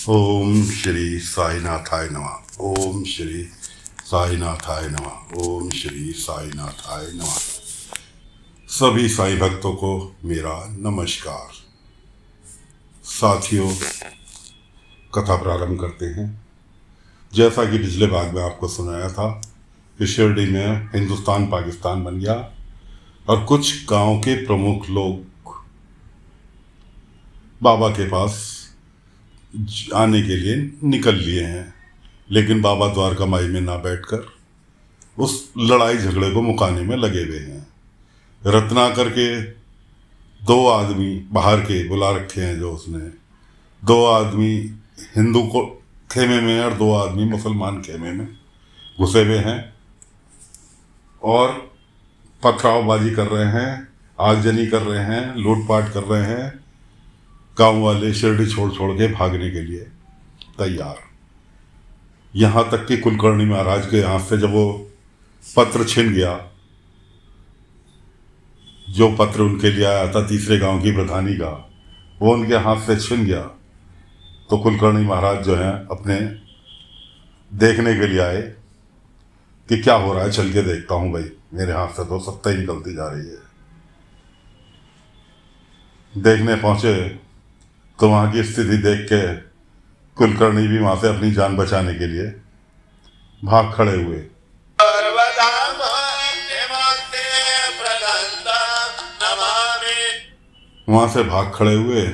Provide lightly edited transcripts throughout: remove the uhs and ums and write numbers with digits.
ओम श्री साईनाथाय नमः। ओम श्री साईनाथाय नमः। ओम श्री साईनाथाय नमः। सभी साईं भक्तों को मेरा नमस्कार। साथियों, कथा प्रारंभ करते हैं। जैसा कि पिछले भाग में आपको सुनाया था कि शिरडी में हिंदुस्तान पाकिस्तान बन गया और कुछ गांव के प्रमुख लोग बाबा के पास आने के लिए निकल लिए हैं, लेकिन बाबा द्वारका माई में ना बैठकर उस लड़ाई झगड़े को मुकाने में लगे हुए हैं। रत्नाकर के दो आदमी बाहर के बुला रखे हैं, जो उसने दो आदमी हिंदू को खेमे में और दो आदमी मुसलमान खेमे में घुसे हुए हैं और पथरावबाजी कर रहे हैं, आगजनी कर रहे हैं, लूटपाट कर रहे हैं। गांव वाले शिरडी छोड़ छोड़ के भागने के लिए तैयार। यहाँ तक कि कुलकर्णी महाराज के हाथ से जब वो पत्र छिन गया, जो पत्र उनके लिए आया था तीसरे गांव की प्रधानी का, वो उनके हाथ से छिन गया, तो कुलकर्णी महाराज जो हैं अपने देखने के लिए आए कि क्या हो रहा है, चल के देखता हूँ भाई, मेरे हाथ से तो सत्ता ही निकलती जा रही है। देखने पहुंचे तो वहाँ की स्थिति देख के कुलकर्णी भी वहाँ से अपनी जान बचाने के लिए भाग खड़े हुए। वहाँ से भाग खड़े हुए,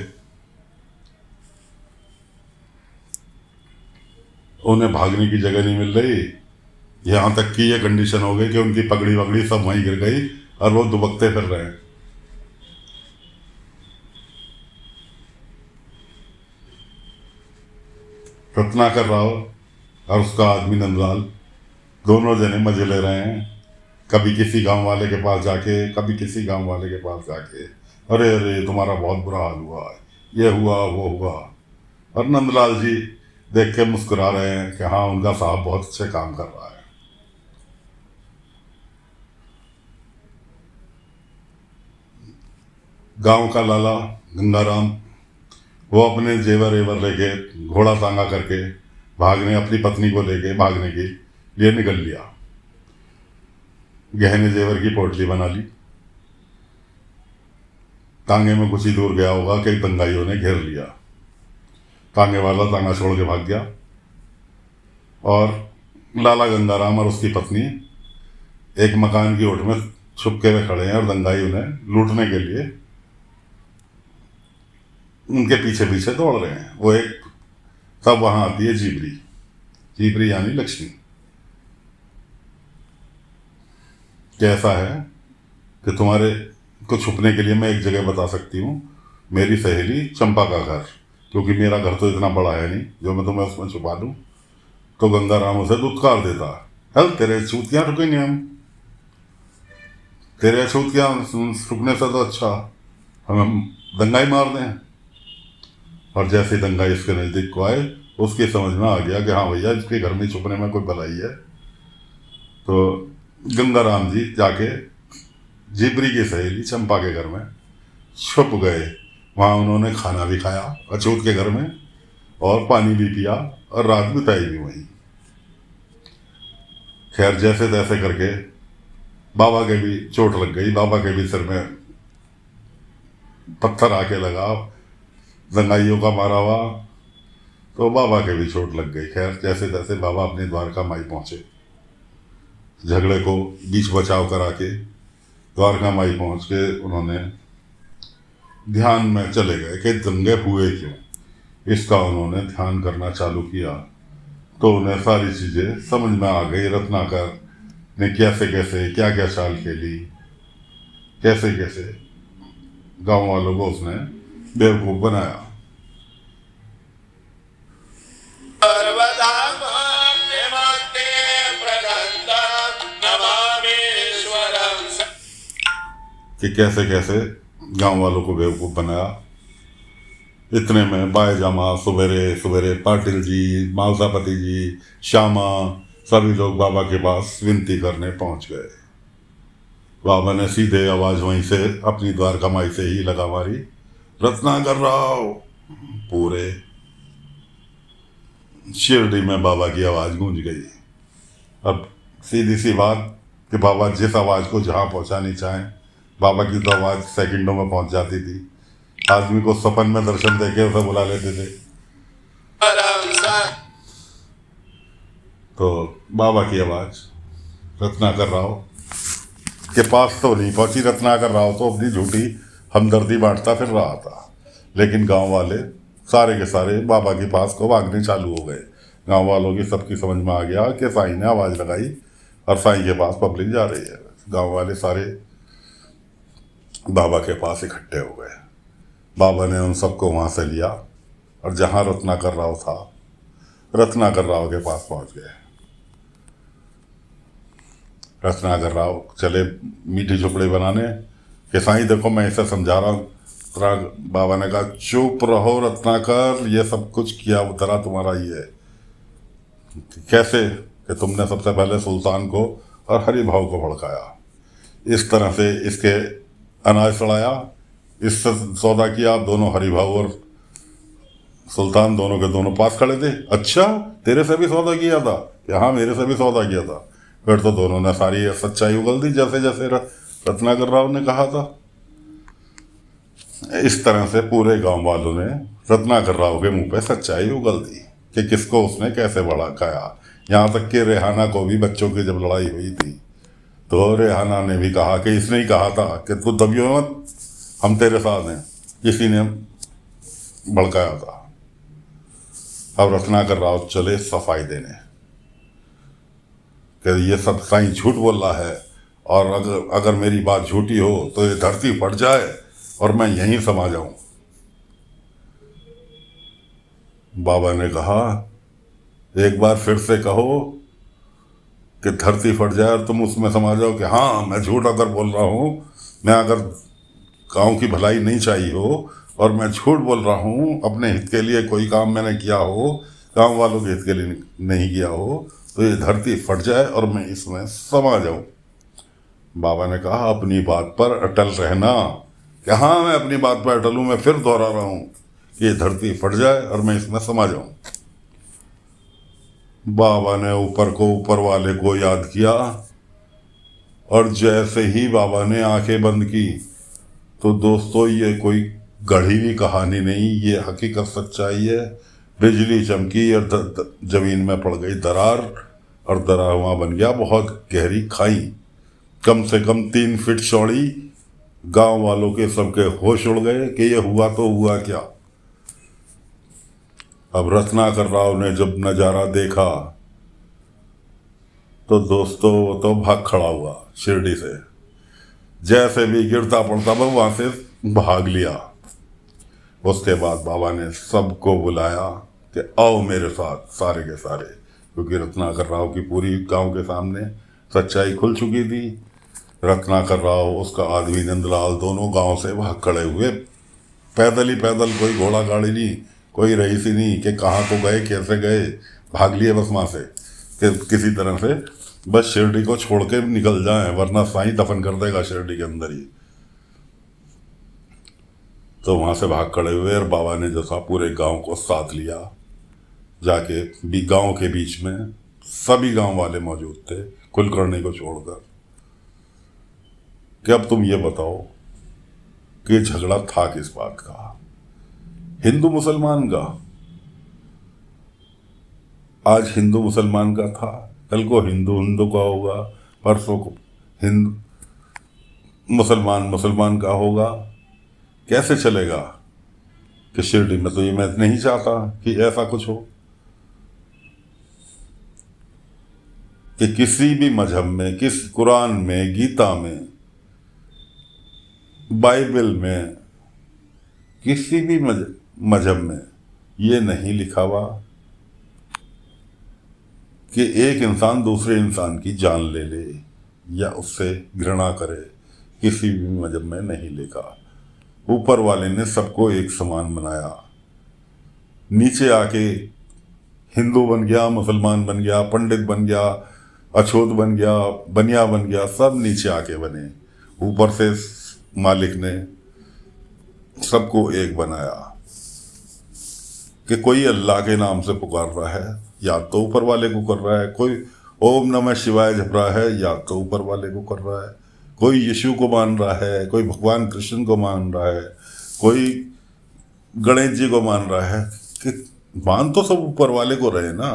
उन्हें भागने की जगह नहीं मिल रही। यहाँ तक कि ये कंडीशन हो गई कि उनकी पगड़ी वगड़ी सब वहीं गिर गई और वो दुबकते फिर रहे हैं। रत्नाकर राव और उसका आदमी नंदलाल दोनों जने मजे ले रहे हैं, कभी किसी गांव वाले के पास जाके, कभी किसी गांव वाले के पास जाके, अरे अरे तुम्हारा बहुत बुरा हाल हुआ, ये हुआ वो हुआ। और नंदलाल जी देख के मुस्कुरा रहे हैं कि हाँ, उनका साहब बहुत अच्छे काम कर रहा है। गांव का लाला गंगाराम वो अपने जेवर एवर लेके घोड़ा तांगा करके भागने, अपनी पत्नी को लेके भागने के लिए निकल लिया। गहने जेवर की पोटली बना ली। तांगे में कुछ ही दूर गया होगा कि दंगाइयों ने घेर लिया। तांगे वाला तांगा छोड़ के भाग गया और लाला गंगाराम और उसकी पत्नी एक मकान की ओट में छुपके हुए खड़े हैं और दंगाई उन्हें लूटने के लिए उनके पीछे पीछे दौड़ रहे हैं। वो एक तब वहां आती है जीबरी। जीबरी यानी लक्ष्मी। कैसा है कि तुम्हारे को छुपने के लिए मैं एक जगह बता सकती हूँ, मेरी सहेली चंपा का घर, क्योंकि मेरा घर तो इतना बड़ा है नहीं जो मैं तुम्हें उसमें छुपा दूँ। तो गंगाराम उसे दुत्कार देता, हल तेरे छूतियाँ रुकेंगे हम, तेरे छूतियाँ रुकने से तो अच्छा हम दंगाई मार दें। और जैसे दंगाई इसके नज़दीक को आए, उसकी समझ में आ गया कि हाँ भैया, इसके घर में छुपने में कोई भलाई है। तो गंगाराम जी जाके जीबरी की सहेली चंपा के घर में छुप गए। वहाँ उन्होंने खाना भी खाया अछूत के घर में और पानी भी पिया और रात बिताई भी वहीं। खैर, जैसे तैसे करके बाबा के भी चोट लग गई। बाबा के भी सिर में पत्थर आके लगा, दंगाइयों का मारा हुआ, तो बाबा के भी चोट लग गई। खैर, जैसे तैसे बाबा अपने द्वारका माई पहुंचे। झगड़े को बीच बचाव करा के द्वारका माई पहुंच के उन्होंने ध्यान में चले गए कि दंगे हुए क्यों, इसका उन्होंने ध्यान करना चालू किया। तो उन्हें सारी चीज़ें समझ में आ गई। रत्नाकर ने कैसे कैसे क्या क्या चाल खेली, कैसे कैसे गांव वालों को उसने बेवकूफ़ बनाया। कि कैसे कैसे गांव वालों को बेवकूफ़ बनाया। इतने में बायजामा सवेरे सवेरे पाटिल जी, मालसापति जी, श्यामा सभी लोग बाबा के पास विनती करने पहुंच गए। बाबा ने सीधे आवाज़ वहीं से अपनी द्वारका माई से ही लगा मारी, रत्नाकर राव। पूरे शिरडी में बाबा की आवाज़ गूंज गई। अब सीधी सी बात कि बाबा जिस आवाज़ को जहाँ पहुँचानी चाहें, बाबा की तो आवाज़ सेकंडों में पहुँच जाती थी। आदमी को सपन में दर्शन देके उसे बुला लेते थे। तो बाबा की आवाज़ रत्नाकर राव के पास तो नहीं पहुंची। रत्नाकर राव तो अपनी झूठी हमदर्दी बांटता फिर रहा था, लेकिन गांव वाले सारे के सारे बाबा के पास को भागने चालू हो गए। गांव वालों की सबकी समझ में आ गया कि साईं ने आवाज़ लगाई और साईं के पास पब्लिक जा रही है। गांव वाले सारे बाबा के पास इकट्ठे हो गए। बाबा ने उन सबको वहाँ से लिया और जहाँ रत्नाकर राव था, रत्नाकर राव के पास पहुँच गए। रत्नाकर राव चले मीठी झोपड़ी बनाने कि साईं देखो मैं इसे समझा रहा हूँ। बाबा ने कहा चुप रहो रत्नाकर, ये सब कुछ किया उतरा तुम्हारा ये है। कैसे कि तुमने सबसे पहले सुल्तान को और हरिभाव को भड़काया, इस तरह से इसके अनाज सड़ाया, इससे सौदा किया। आप दोनों हरिभाव और सुल्तान दोनों के दोनों पास खड़े थे। अच्छा तेरे से भी सौदा किया था? कि हाँ मेरे से भी सौदा किया था। फिर तो दोनों ने सारी सच्चाई उगल दी जैसे जैसे रत्नाकर राव ने कहा था। इस तरह से पूरे गांव वालों ने रत्नाकर राव के मुंह पे सच्चाई उगल दी कि किसको उसने कैसे भड़काया। यहाँ तक कि रेहाना को भी, बच्चों की जब लड़ाई हुई थी तो रेहाना ने भी कहा कि इसने ही कहा था कि तू दबियो मत, हम तेरे साथ हैं, इसी ने भड़काया था। अब रत्नाकर राव चले सफाई देने कि ये सब साईं झूठ बोल रहा है और अगर मेरी बात झूठी हो तो ये धरती फट जाए और मैं यहीं समा जाऊं। बाबा ने कहा एक बार फिर से कहो कि धरती फट जाए और तुम उसमें समा जाओ। कि हाँ मैं झूठ अगर बोल रहा हूँ, मैं अगर गांव की भलाई नहीं चाहिए हो और मैं झूठ बोल रहा हूँ, अपने हित के लिए कोई काम मैंने किया हो, गांव वालों के हित के लिए नहीं किया हो, तो ये धरती फट जाए और मैं इसमें समा जाऊं। बाबा ने कहा अपनी बात पर अटल रहना। कि हाँ मैं अपनी बात पर अटल हूं, मैं फिर दोहरा रहा हूं कि ये धरती फट जाए और मैं इसमें समा जाऊं। बाबा ने ऊपर को ऊपर वाले को याद किया और जैसे ही बाबा ने आंखें बंद की तो दोस्तों ये कोई गढ़ी हुई कहानी नहीं, ये हकीकत सच्चाई है। बिजली चमकी और जमीन में पड़ गई दरार और दरार बन गया बहुत गहरी खाई, कम से कम 3 फीट चौड़ी। गांव वालों के सबके होश उड़ गए कि ये हुआ तो हुआ क्या। अब रत्नाकर राव ने जब नज़ारा देखा तो दोस्तों वो तो भाग खड़ा हुआ शिरडी से। जैसे भी गिरता पड़ता वो वहां से भाग लिया। उसके बाद बाबा ने सबको बुलाया कि आओ मेरे साथ, सारे के सारे, क्योंकि रत्नाकर राव की पूरी गांव के सामने सच्चाई खुल चुकी थी। रत्नाकर राव, उसका आदमी नंदलाल, दोनों गांव से भाग खड़े हुए, पैदल ही पैदल, कोई घोड़ा गाड़ी नहीं, कोई रईसी नहीं कि कहाँ को गए कैसे गए, भाग लिए बस वहाँ से कि किसी तरह से बस शिरडी को छोड़ के निकल जाएं, वरना साईं दफन कर देगा शिरडी के अंदर ही। तो वहाँ से भाग खड़े हुए और बाबा ने जो था पूरे गांव को साथ लिया। जाके भी गांव के बीच में सभी गांव वाले मौजूद थे कुलकर्णी को छोड़कर कि अब तुम ये बताओ कि झगड़ा था किस बात का, हिंदू मुसलमान का? आज हिंदू मुसलमान का था, कल को हिंदू हिंदू का होगा, परसों को हिंदू मुसलमान का होगा। कैसे चलेगा? कि शिरडी में तो ये मैं नहीं चाहता कि ऐसा कुछ हो कि किसी भी मजहब में, किस कुरान में, गीता में, बाइबल में, किसी भी मजहब में ये नहीं लिखा हुआ कि एक इंसान दूसरे इंसान की जान ले ले या उससे घृणा करे। किसी भी मजहब में नहीं लिखा। ऊपर वाले ने सबको एक समान बनाया। नीचे आके हिंदू बन गया, मुसलमान बन गया, पंडित बन गया, अछूत बन गया, बनिया बन गया, सब नीचे आके बने। ऊपर से मालिक ने सबको एक बनाया। कि कोई अल्लाह के नाम से पुकार रहा है, या तो ऊपर वाले को कर रहा है, कोई ओम नमः शिवाय जप रहा है, या तो ऊपर वाले को कर रहा है, कोई यीशु को मान रहा है, कोई भगवान कृष्ण को मान रहा है, कोई गणेश जी को मान रहा है। कि मान तो सब ऊपर वाले को रहे ना,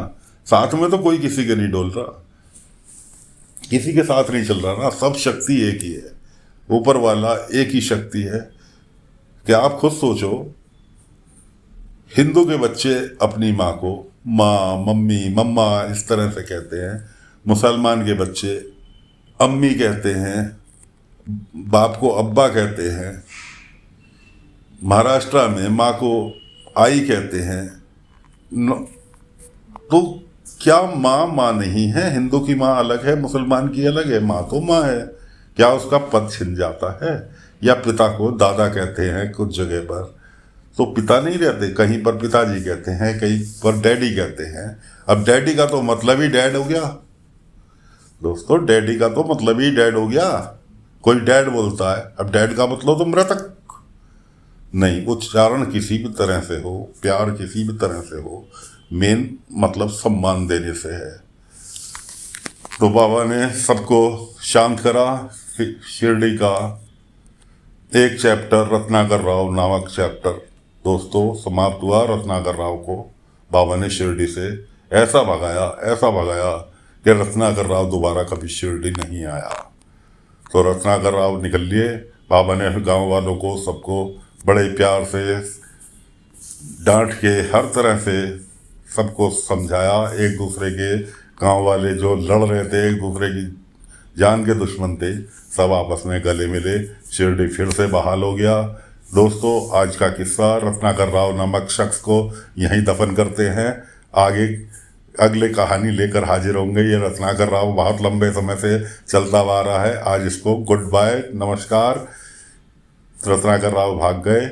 साथ में तो कोई किसी के नहीं डोल रहा, किसी के साथ नहीं चल रहा ना, सब शक्ति एक ही है, ऊपर वाला एक ही शक्ति है। कि आप खुद सोचो, हिंदू के बच्चे अपनी माँ को माँ, मम्मी, मम्मा इस तरह से कहते हैं, मुसलमान के बच्चे अम्मी कहते हैं, बाप को अब्बा कहते हैं, महाराष्ट्र में माँ को आई कहते हैं। तो क्या माँ माँ नहीं है? हिंदू की माँ अलग है, मुसलमान की अलग है, माँ तो माँ है। क्या उसका पद छिन जाता है? या पिता को दादा कहते हैं कुछ जगह पर, तो पिता नहीं रहते, कहीं पर पिताजी कहते हैं, कहीं पर डैडी कहते हैं। अब डैडी का तो मतलब ही डैड हो गया दोस्तों, डैडी का तो मतलब ही डैड हो गया। कोई डैड बोलता है, अब डैड का मतलब तो मृतक नहीं। उच्चारण किसी भी तरह से हो, प्यार किसी भी तरह से हो, मेन मतलब सम्मान देने से है। तो बाबा ने सबको शांत करा। शिरडी का एक चैप्टर, रत्नाकर राव नामक चैप्टर दोस्तों समाप्त हुआ। रत्नाकर राव को बाबा ने शिरडी से ऐसा भगाया कि रत्नाकर राव दोबारा कभी शिरडी नहीं आया। तो रत्नाकर राव निकल लिए। बाबा ने गांव वालों को सबको बड़े प्यार से डांट के हर तरह से सबको समझाया। एक दूसरे के गांव वाले जो लड़ रहे थे, एक दूसरे की जान के दुश्मन थे, सब आपस में गले मिले। शिरडी फिर से बहाल हो गया। दोस्तों आज का किस्सा रत्नाकर राव नामक शख्स को यहीं दफन करते हैं। आगे अगले कहानी लेकर हाजिर होंगे। ये रत्नाकर राव बहुत लंबे समय से चलता आ रहा है। आज इसको गुड बाय, नमस्कार। रत्नाकर राव भाग गए।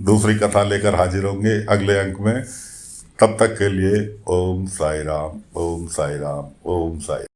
दूसरी कथा लेकर हाजिर होंगे अगले अंक में। तब तक के लिए ओम साई राम, ओम साई राम, ओम साई।